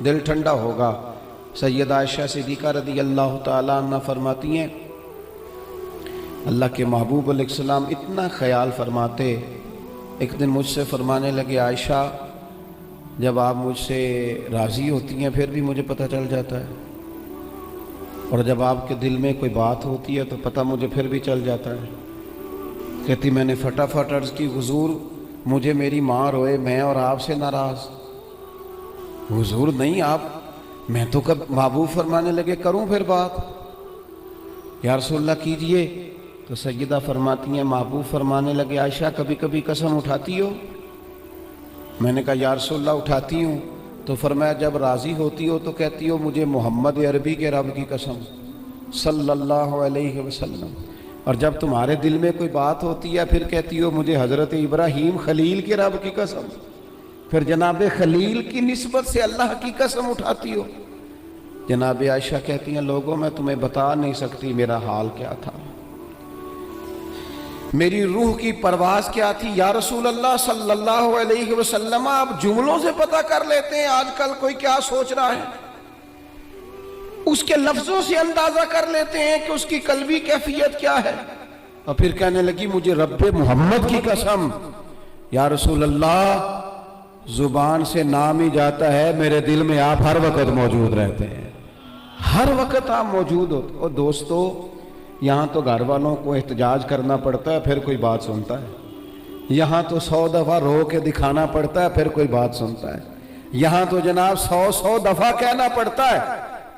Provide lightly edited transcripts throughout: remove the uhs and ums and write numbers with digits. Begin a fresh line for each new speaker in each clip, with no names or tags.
دل ٹھنڈا ہوگا۔ سیدہ عائشہ صدیقہ رضی اللہ تعالیٰ عنہ فرماتی ہیں اللہ کے محبوب علیہ السلام اتنا خیال فرماتے، ایک دن مجھ سے فرمانے لگے عائشہ جب آپ مجھ سے راضی ہوتی ہیں پھر بھی مجھے پتہ چل جاتا ہے، اور جب آپ کے دل میں کوئی بات ہوتی ہے تو پتہ مجھے پھر بھی چل جاتا ہے۔ کہتی میں نے فٹافٹ عرض کی حضور مجھے میری ماں روئے میں اور آپ سے ناراض؟ حضور نہیں آپ، میں تو کب محبوب فرمانے لگے کروں پھر بات، یا رسول اللہ کیجئے۔ تو سیدہ فرماتی ہیں محبوب فرمانے لگے عائشہ کبھی کبھی قسم اٹھاتی ہو؟ میں نے کہا یا رسول اللہ اٹھاتی ہوں۔ تو فرمایا جب راضی ہوتی ہو تو کہتی ہو مجھے محمد عربی کے رب کی قسم صلی اللہ علیہ وسلم، اور جب تمہارے دل میں کوئی بات ہوتی ہے پھر کہتی ہو مجھے حضرت ابراہیم خلیل کے رب کی قسم، پھر جناب خلیل کی نسبت سے اللہ کی قسم اٹھاتی ہو۔ جناب عائشہ کہتی ہیں لوگوں میں تمہیں بتا نہیں سکتی میرا حال کیا تھا، میری روح کی پرواز کیا تھی۔ یا رسول اللہ صلی اللہ علیہ وسلم آپ جملوں سے پتہ کر لیتے ہیں آج کل کوئی کیا سوچ رہا ہے، اس کے لفظوں سے اندازہ کر لیتے ہیں کہ اس کی قلبی کیفیت کیا ہے۔ اور پھر کہنے لگی مجھے رب محمد کی قسم یا رسول اللہ زبان سے نام ہی جاتا ہے میرے دل میں آپ ہر وقت موجود رہتے ہیں، ہر وقت آپ موجود ہوتے۔ اور دوستو یہاں تو گھر والوں کو احتجاج کرنا پڑتا ہے پھر کوئی بات سنتا ہے، یہاں تو 100 دفعہ رو کے دکھانا پڑتا ہے پھر کوئی بات سنتا ہے، یہاں تو جناب 100 دفعہ کہنا پڑتا ہے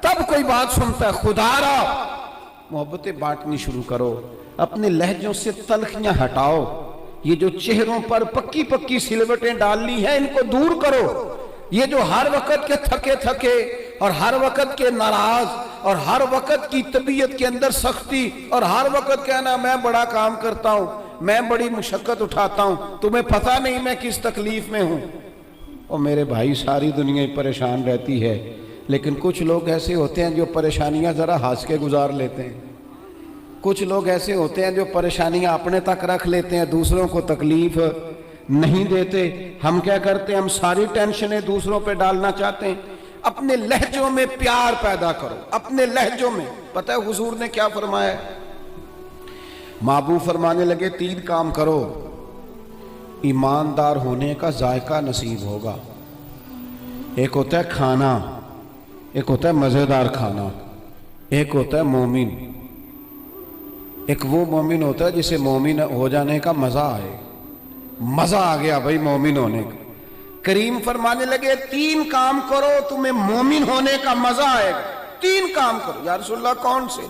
تب کوئی بات سنتا ہے۔ خدا را محبتیں بانٹنی شروع کرو، اپنے لہجوں سے تلخیاں ہٹاؤ، یہ جو چہروں پر پکی پکی سلوٹیں ڈالنی ہیں ان کو دور کرو، یہ جو ہر وقت کے تھکے تھکے اور ہر وقت کے ناراض اور ہر وقت کی طبیعت کے اندر سختی اور ہر وقت کہنا میں بڑا کام کرتا ہوں، میں بڑی مشقت اٹھاتا ہوں، تمہیں پتہ نہیں میں کس تکلیف میں ہوں۔ اور میرے بھائی ساری دنیا پریشان رہتی ہے، لیکن کچھ لوگ ایسے ہوتے ہیں جو پریشانیاں ذرا ہنس کے گزار لیتے ہیں، کچھ لوگ ایسے ہوتے ہیں جو پریشانیاں اپنے تک رکھ لیتے ہیں، دوسروں کو تکلیف نہیں دیتے۔ ہم کیا کرتے ہیں، ہم ساری ٹینشنیں دوسروں پہ ڈالنا چاہتے ہیں۔ اپنے لہجوں میں پیار پیدا کرو، اپنے لہجوں میں۔ پتہ ہے حضور نے کیا فرمایا ہے؟ محبوب فرمانے لگے 3 کام کرو ایماندار ہونے کا ذائقہ نصیب ہوگا۔ ایک ہوتا ہے کھانا، ایک ہوتا ہے مزیدار کھانا، ایک ہوتا ہے مومن۔ ایک وہ مومن ہوتا ہے جسے مومن ہو جانے کا مزہ آئے، مزہ آ گیا بھائی مومن ہونے کا۔ کریم فرمانے لگے 3 کام کرو تمہیں مومن ہونے کا مزہ آئے گا، 3 کام کرو۔ یا رسول اللہ کون سے؟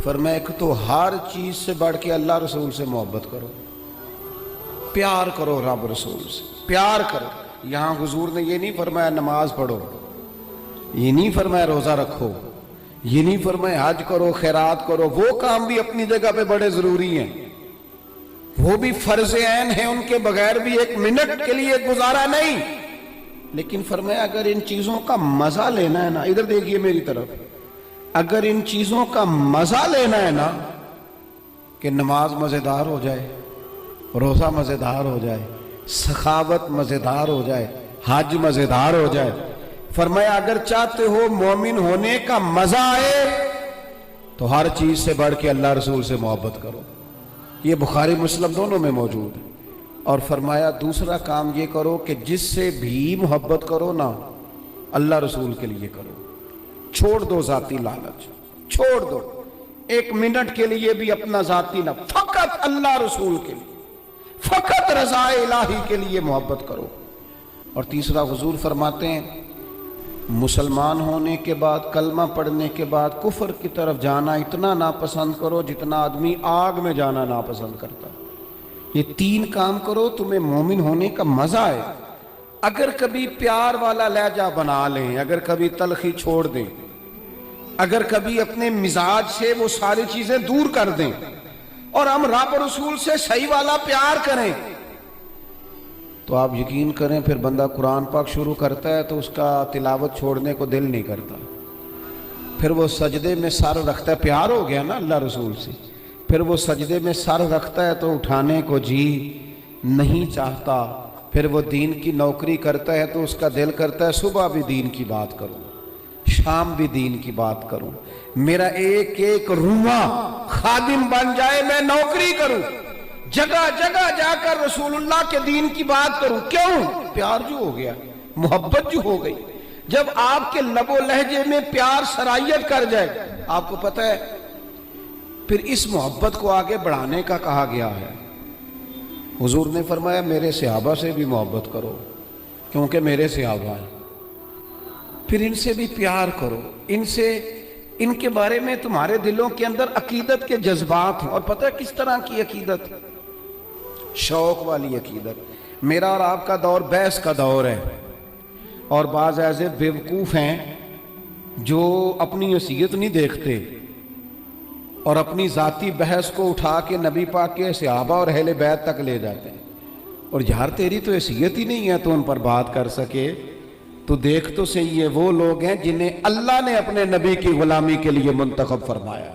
فرمایا ایک تو ہر چیز سے بڑھ کے اللہ رسول سے محبت کرو، پیار کرو، رب رسول سے پیار کرو۔ یہاں حضور نے یہ نہیں فرمایا نماز پڑھو، یہ نہیں فرمایا روزہ رکھو، یہ نہیں فرمایا حج کرو، خیرات کرو، وہ کام بھی اپنی جگہ پہ بڑے ضروری ہیں، وہ بھی فرض عین ہیں، ان کے بغیر بھی 1 منٹ کے لیے گزارا نہیں۔ لیکن فرمایا اگر ان چیزوں کا مزہ لینا ہے نا، ادھر دیکھیے میری طرف، اگر ان چیزوں کا مزہ لینا ہے نا کہ نماز مزیدار ہو جائے، روزہ مزیدار ہو جائے، سخاوت مزیدار ہو جائے، حج مزیدار ہو جائے، فرمایا اگر چاہتے ہو مومن ہونے کا مزہ آئے تو ہر چیز سے بڑھ کے اللہ رسول سے محبت کرو۔ یہ بخاری مسلم دونوں میں موجود ہے۔ اور فرمایا دوسرا کام یہ کرو کہ جس سے بھی محبت کرو نا اللہ رسول کے لیے کرو، چھوڑ دو ذاتی لالچ، چھوڑ دو 1 منٹ کے لیے بھی اپنا ذاتی نہ، فقط اللہ رسول کے لیے، فقط رضا الہی کے لیے محبت کرو۔ اور تیسرا حضور فرماتے ہیں مسلمان ہونے کے بعد، کلمہ پڑھنے کے بعد کفر کی طرف جانا اتنا ناپسند کرو جتنا آدمی آگ میں جانا ناپسند کرتا۔ یہ 3 کام کرو تمہیں مومن ہونے کا مزہ آئے۔ اگر کبھی پیار والا لہجہ بنا لیں، اگر کبھی تلخی چھوڑ دیں، اگر کبھی اپنے مزاج سے وہ ساری چیزیں دور کر دیں اور ہم رب رسول سے صحیح والا پیار کریں تو آپ یقین کریں پھر بندہ قرآن پاک شروع کرتا ہے تو اس کا تلاوت چھوڑنے کو دل نہیں کرتا، پھر وہ سجدے میں سر رکھتا ہے، پیار ہو گیا نا اللہ رسول سے، پھر وہ سجدے میں سر رکھتا ہے تو اٹھانے کو جی نہیں چاہتا، پھر وہ دین کی نوکری کرتا ہے تو اس کا دل کرتا ہے صبح بھی دین کی بات کروں، شام بھی دین کی بات کروں، میرا ایک ایک روما خادم بن جائے، میں نوکری کروں، جگہ جگہ جا کر رسول اللہ کے دین کی بات کروں۔ کیوں؟ پیار جو ہو گیا، محبت جو ہو گئی۔ جب آپ کے لب و لہجے میں پیار سرائیت کر جائے، آپ کو پتہ ہے پھر اس محبت کو آگے بڑھانے کا کہا گیا ہے۔ حضور نے فرمایا میرے صحابہ سے بھی محبت کرو کیونکہ میرے صحابہ ہیں، پھر ان سے بھی پیار کرو، ان کے بارے میں تمہارے دلوں کے اندر عقیدت کے جذبات ہیں۔ اور پتہ ہے کس طرح کی عقیدت؟ شوق والی عقیدت۔ میرا اور آپ کا دور بحث کا دور ہے، اور بعض ایسے بیوقوف ہیں جو اپنی حیثیت نہیں دیکھتے اور اپنی ذاتی بحث کو اٹھا کے نبی پاک کے صحابہ اور اہل بیت تک لے جاتے ہیں۔ اور یار تیری تو حیثیت ہی نہیں ہے تو ان پر بات کر سکے، تو دیکھ تو صحیح ہے وہ لوگ ہیں جنہیں اللہ نے اپنے نبی کی غلامی کے لیے منتخب فرمایا،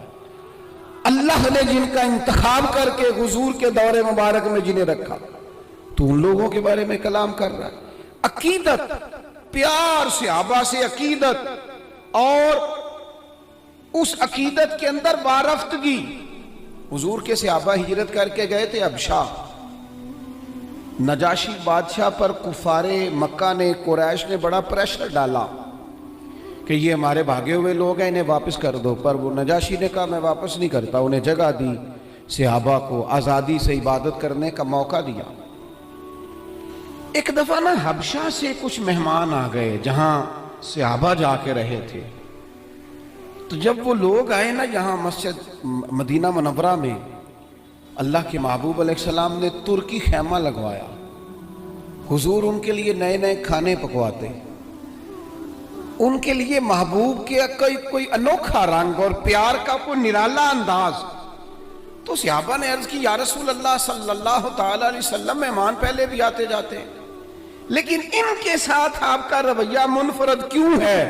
اللہ نے جن کا انتخاب کر کے حضور کے دور مبارک میں جنہیں رکھا، تو ان لوگوں کے بارے میں کلام کر رہا ہے۔ عقیدت، پیار صحابہ سے عقیدت، اور اس عقیدت کے اندر وارفتگی۔ حضور کے صحابہ ہجرت کر کے گئے تھے حبشہ، نجاشی بادشاہ پر کفار مکہ نے، قریش نے بڑا پریشر ڈالا کہ یہ ہمارے بھاگے ہوئے لوگ ہیں، انہیں واپس کر دو، پر وہ نجاشی نے کہا میں واپس نہیں کرتا، انہیں جگہ دی، صحابہ کو آزادی سے عبادت کرنے کا موقع دیا۔ ایک دفعہ نا حبشہ سے کچھ مہمان آ گئے جہاں صحابہ جا کے رہے تھے، تو جب وہ لوگ آئے نا یہاں مسجد مدینہ منورہ میں، اللہ کے محبوب علیہ السلام نے ترکی خیمہ لگوایا، حضور ان کے لیے نئے نئے کھانے پکواتے، ان کے لیے محبوب کے کوئی انوکھا رنگ اور پیار کا کوئی نرالا انداز۔ تو صحابہ نے عرض کی یا رسول اللہ صلی اللہ تعالی علیہ وسلم، مہمان پہلے بھی آتے جاتے ہیں لیکن ان کے ساتھ آپ کا رویہ منفرد کیوں ہے؟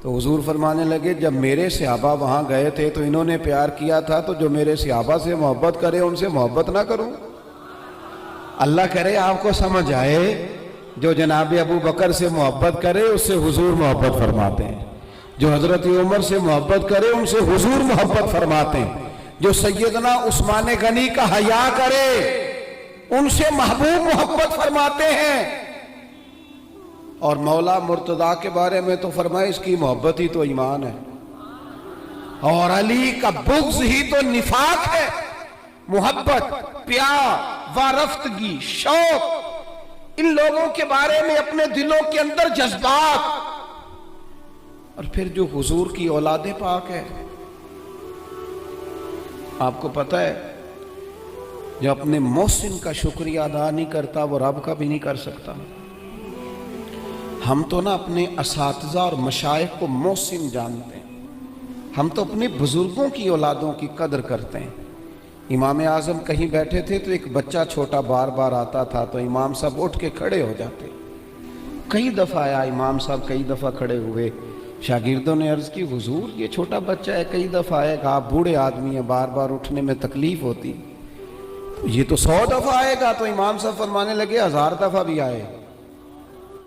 تو حضور فرمانے لگے جب میرے صحابہ وہاں گئے تھے تو انہوں نے پیار کیا تھا، تو جو میرے صحابہ سے محبت کرے ان سے محبت نہ کروں؟ اللہ کرے آپ کو سمجھ آئے، جو جناب ابو بکر سے محبت کرے اس سے حضور محبت فرماتے ہیں، جو حضرت عمر سے محبت کرے ان سے حضور محبت فرماتے ہیں، جو سیدنا عثمان غنی کا حیا کرے ان سے محبوب محبت فرماتے ہیں۔ اور مولا مرتضیٰ کے بارے میں تو فرمائے اس کی محبت ہی تو ایمان ہے، اور علی کا بغض ہی تو نفاق ہے۔ محبت، پیار، وارفتگی، شوق، ان لوگوں کے بارے میں اپنے دلوں کے اندر جذبات، اور پھر جو حضور کی اولاد پاک ہے، آپ کو پتہ ہے جو اپنے محسن کا شکریہ ادا نہیں کرتا وہ رب کا بھی نہیں کر سکتا۔ ہم تو نا اپنے اساتذہ اور مشائخ کو محسن جانتے ہیں، ہم تو اپنے بزرگوں کی اولادوں کی قدر کرتے ہیں۔ امام اعظم کہیں بیٹھے تھے تو ایک بچہ چھوٹا بار بار آتا تھا تو امام صاحب اٹھ کے کھڑے ہو جاتے، کئی دفعہ آیا امام صاحب، کئی دفعہ کھڑے ہوئے، شاگردوں نے عرض کی حضور یہ چھوٹا بچہ ہے، کئی دفعہ آئے گا، آپ بوڑھے آدمی ہیں، بار بار اٹھنے میں تکلیف ہوتی، یہ تو 100 دفعہ آئے گا۔ تو امام صاحب فرمانے لگے 1000 دفعہ بھی آئے